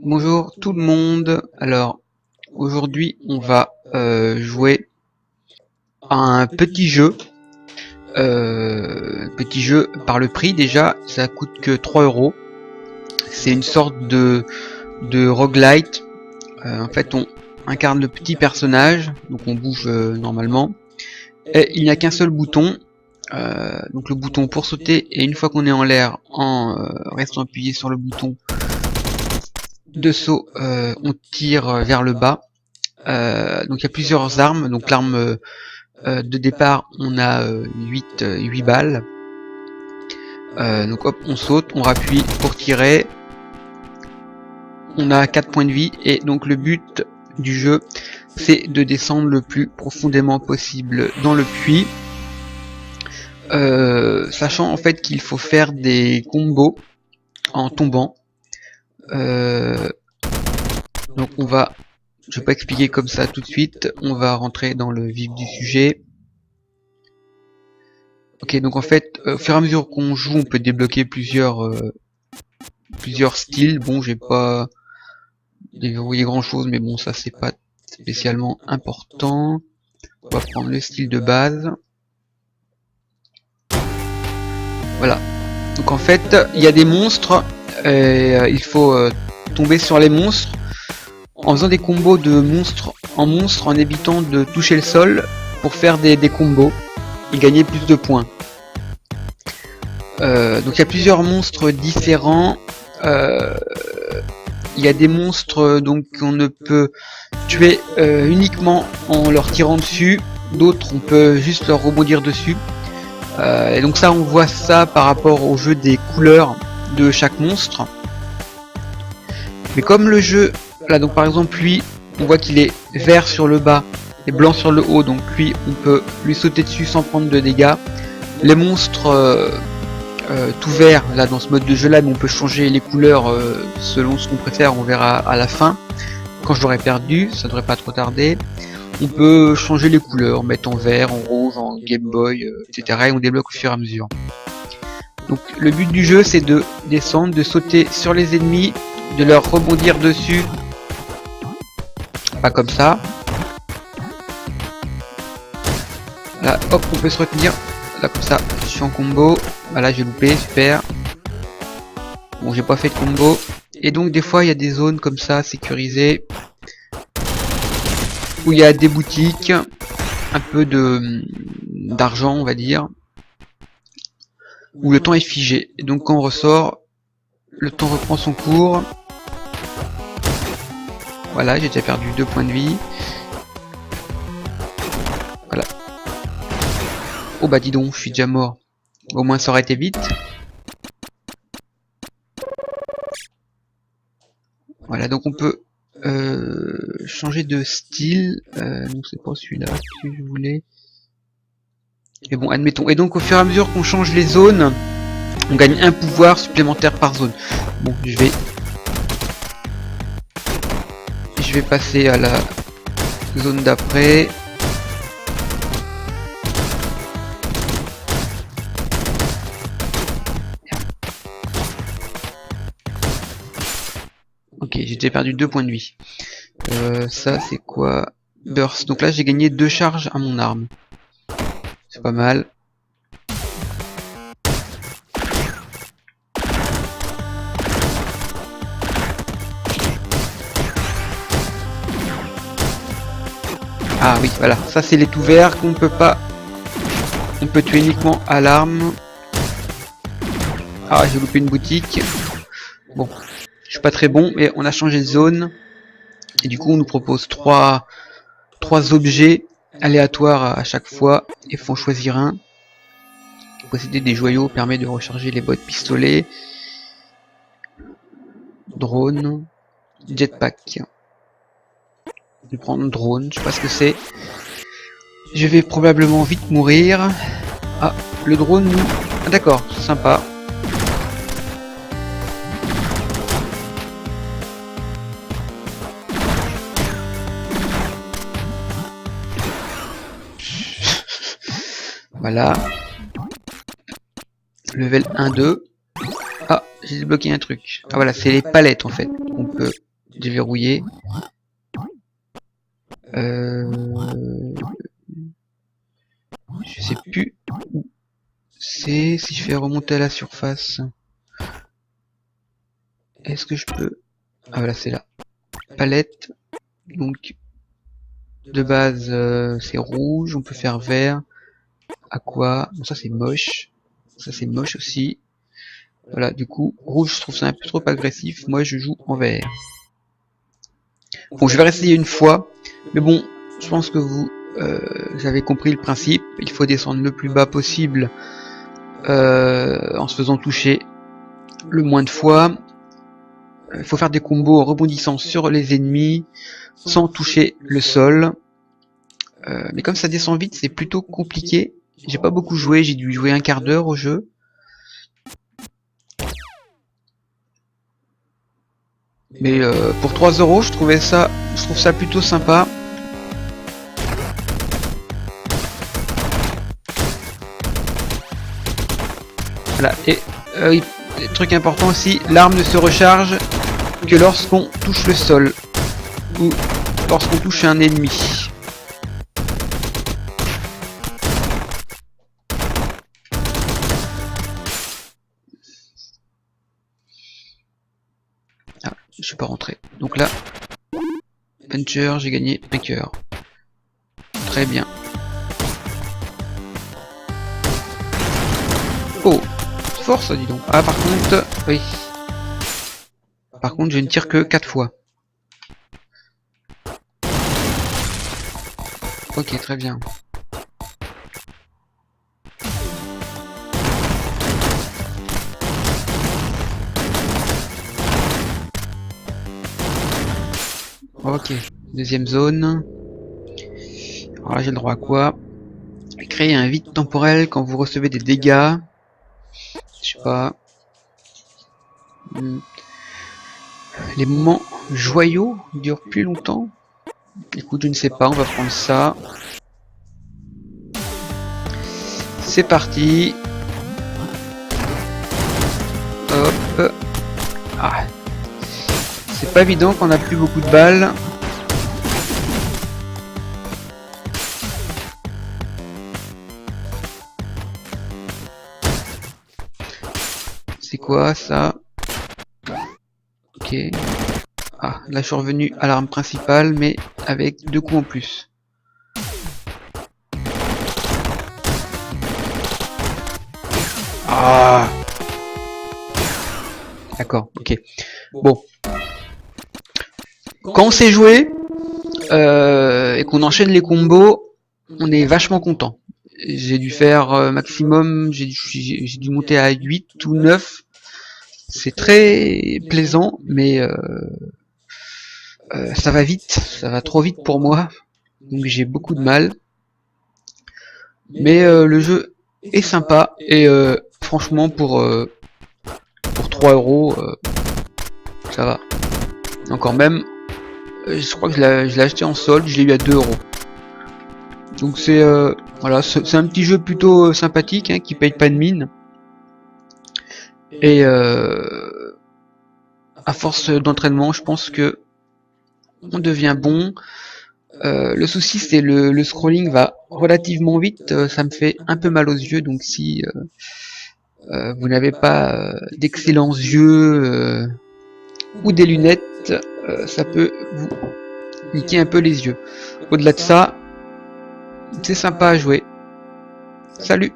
Bonjour tout le monde. Alors aujourd'hui on va jouer à un petit jeu par le prix. Déjà ça coûte que 3 euros. C'est une sorte de roguelite. En fait on incarne le petit personnage, donc on bouge normalement. Et il n'y a qu'un seul bouton, donc le bouton pour sauter, et une fois qu'on est en l'air, en restant appuyé sur le bouton de saut, on tire vers le bas. Donc il y a plusieurs armes. Donc l'arme de départ, on a 8 balles. Donc hop, on saute, on rappuie pour tirer. On a 4 points de vie et donc le but du jeu, c'est de descendre le plus profondément possible dans le puits. Sachant en fait qu'il faut faire des combos en tombant. Donc je vais pas expliquer comme ça tout de suite, on va rentrer dans le vif du sujet. Ok, donc en fait, au fur et à mesure qu'on joue, on peut débloquer plusieurs styles. Bon, j'ai pas déverrouillé grand chose, mais bon, ça c'est pas spécialement important. On va prendre le style de base. Voilà. Donc en fait, il y a des monstres, et il faut tomber sur les monstres en faisant des combos de monstre en monstre, en évitant de toucher le sol pour faire des combos et gagner plus de points. Donc il y a plusieurs monstres différents. Il y a des monstres donc qu'on ne peut tuer uniquement en leur tirant dessus. D'autres on peut juste leur rebondir dessus. Et donc ça on voit ça par rapport au jeu des couleurs de chaque monstre. Mais comme le jeu, là donc par exemple lui, on voit qu'il est vert sur le bas et blanc sur le haut, donc lui on peut lui sauter dessus sans prendre de dégâts. Les monstres tout vert, là dans ce mode de jeu là, mais on peut changer les couleurs selon ce qu'on préfère, on verra à la fin. Quand je l'aurai perdu, ça devrait pas trop tarder. On peut changer les couleurs, mettre en vert, en rouge, en Game Boy, etc. Et on débloque au fur et à mesure. Donc le but du jeu c'est de descendre, de sauter sur les ennemis, de leur rebondir dessus. Pas comme ça. Là hop, on peut se retenir. Là comme ça, je suis en combo. Voilà, j'ai loupé, super. Bon, j'ai pas fait de combo. Et donc des fois il y a des zones comme ça sécurisées où il y a des boutiques, un peu d'argent on va dire, où le temps est figé. Et donc quand on ressort, le temps reprend son cours. Voilà, j'ai déjà perdu 2 points de vie. Voilà. Oh bah dis donc, je suis déjà mort. Au moins ça aurait été vite. Voilà, donc on peut changer de style. Donc c'est pas celui-là que je voulais. Et bon, admettons. Et donc au fur et à mesure qu'on change les zones, on gagne un pouvoir supplémentaire par zone. Bon, je vais passer à la zone d'après. Ok, j'ai déjà perdu 2 points de vie. Ça c'est quoi? Burst. Donc là j'ai gagné 2 charges à mon arme. C'est pas mal. Ah oui, voilà. Ça c'est les tout verts qu'on peut pas... On peut tuer uniquement à l'arme. Ah, j'ai loupé une boutique. Bon, je suis pas très bon, mais on a changé de zone. Et du coup on nous propose trois objets aléatoires à chaque fois. Il faut en choisir un. Posséder des joyaux permet de recharger les bottes pistolets. Drone. Jetpack. Je vais prendre drone, je sais pas ce que c'est. Je vais probablement vite mourir. Ah, le drone nous... Ah, d'accord, sympa. Voilà. Level 1-2. Ah, j'ai débloqué un truc. Ah voilà, c'est les palettes en fait. On peut déverrouiller. Je sais plus où c'est. Si je fais remonter à la surface, est-ce que je peux... Ah voilà, c'est là. Palette. Donc, de base, c'est rouge. On peut faire vert. Aqua. Bon, ça c'est moche. Ça c'est moche aussi. Voilà, du coup, rouge, je trouve ça un peu trop agressif. Moi, je joue en vert. Bon, je vais réessayer une fois. Mais bon, je pense que vous avez compris le principe. Il faut descendre le plus bas possible en se faisant toucher le moins de fois. Il faut faire des combos en rebondissant sur les ennemis sans toucher le sol. Mais comme ça descend vite, c'est plutôt compliqué. J'ai pas beaucoup joué, j'ai dû jouer un quart d'heure au jeu. Mais pour 3 €, je trouve ça plutôt sympa. Voilà, et truc important aussi, l'arme ne se recharge que lorsqu'on touche le sol ou lorsqu'on touche un ennemi. Ah, je suis pas rentré. Donc là, Puncher, j'ai gagné un cœur. Très bien. Oh, force, dis donc. Ah, par contre, oui. Par contre, je ne tire que 4 fois. Ok, très bien. Ok, deuxième zone. Alors là, j'ai le droit à quoi? Créer un vide temporel quand vous recevez des dégâts. Je sais pas. Les moments joyaux durent plus longtemps. Écoute, je ne sais pas, on va prendre ça. C'est parti. Hop. Ah. C'est pas évident quand on n'a plus beaucoup de balles. C'est quoi ça? Ok. Ah, là je suis revenu à l'arme principale, mais avec 2 coups en plus. Ah. D'accord, ok. Bon. Quand on sait jouer et qu'on enchaîne les combos, on est vachement content. J'ai dû faire maximum, j'ai dû monter à 8 ou 9. C'est très plaisant, mais ça va vite, ça va trop vite pour moi, donc j'ai beaucoup de mal. Mais le jeu est sympa et franchement pour 3 €, ça va. Encore même, je crois que je l'ai acheté en solde, je l'ai eu à 2 €. Donc c'est voilà, c'est un petit jeu plutôt sympathique, hein, qui paye pas de mine. Et à force d'entraînement, je pense que on devient bon. Le souci, c'est le scrolling va relativement vite, ça me fait un peu mal aux yeux, donc si vous n'avez pas d'excellents yeux ou des lunettes, ça peut vous niquer un peu les yeux. Au-delà de ça, c'est sympa à jouer. Salut!